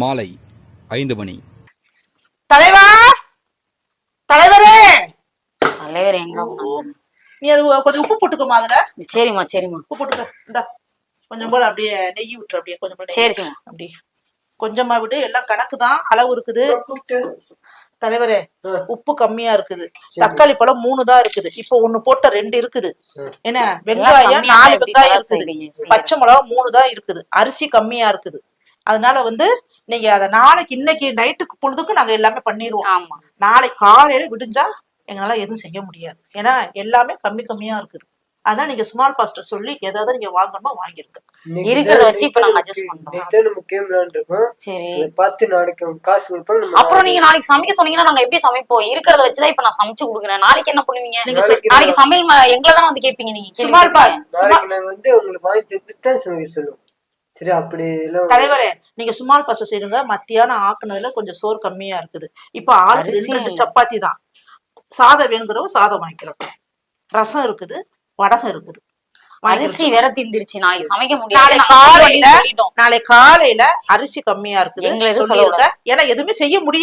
மாலை 5 மணி. தலைவா, தலைவரே. தலைவர் எங்க? நீ அது கொஞ்சம் உப்பு போட்டுக்கோமா அதுல. சரிம்மா சரிம்மா. உப்பு போட்டுக்க. இந்தா கொஞ்சம் போல அப்படியே நெய் விட்டுரு. அப்படியே கொஞ்சம் போல. சரிம்மா. அப்படி கொஞ்சமா விட்டு. எல்லாம் கணக்கு தான், அளவு இருக்குது. தலைவரே, உப்பு கம்மியா இருக்குது. தக்காளி பழம் 3 தான் இருக்குது. இப்போ 1 போட்ட 2 இருக்குது. என்ன, வெங்காயம் 4 வெங்காயம் இருக்குது. பச்சை மிளகாய் 3 தான் இருக்குது. அரிசி கம்மியா இருக்குது. அதனால நீங்க அத நாளைக்கு இன்னைக்கு நைட்டுக்கு பொழுதுக்கு நாங்க எல்லாமே பண்ணிடுவோம். நாளைக்கு காலையில விடிஞ்சா எங்களால எதுவும் செய்ய முடியாது. ஏன்னா எல்லாமே கம்மியா இருக்குது. அதான் நீங்க ஸ்மால் பாஸ்டர் சொல்லி ஏதாவது நீங்க வாங்கணுமா வாங்கிருக்க. இருக்கிறத வச்சு இப்ப நாங்க அட்ஜஸ்ட் பண்றோம். சரி, பார்த்து நாளைக்கு காசு கொடுப்பாங்க. அப்புறம் நீங்க நாளைக்கு சமைக்க சொன்னீங்கன்னா நாங்க எப்படி சமைப்போம்? இருக்கிறத வச்சுதான் இப்ப நான் சமைச்சு கொடுக்குறேன். நாளைக்கு என்ன பண்ணுவீங்க? நாளைக்கு சமையல் எங்களை தான் வந்து கேட்பீங்க. நீங்க ஸ்மால் பாஸ் நாங்க உங்களுக்கு வாங்கி தந்துட்டு சொல்லுவோம். சரி, அப்படி தலைவரே, நீங்க ஸ்மால் பாஸ்டர் செய்யுங்க. மத்தியானம் ஆக்குனதுல கொஞ்சம் சோறு கம்மியா இருக்குது. இப்ப ஆளுக்கு 2 சப்பாத்தி தான். சாதம் வேணுங்கிறவங்க சாதம் வாங்கிக்கிறோம். ரசம் இருக்குது, வடகம் இருக்குது. அரிசி வேற திந்திருச்சு. நாளைக்கு சமைக்க முடியாது. நாளை காலையில அரிசி கம்மியா இருக்குது. ஏன்னா எதுவுமே செய்ய முடியாது.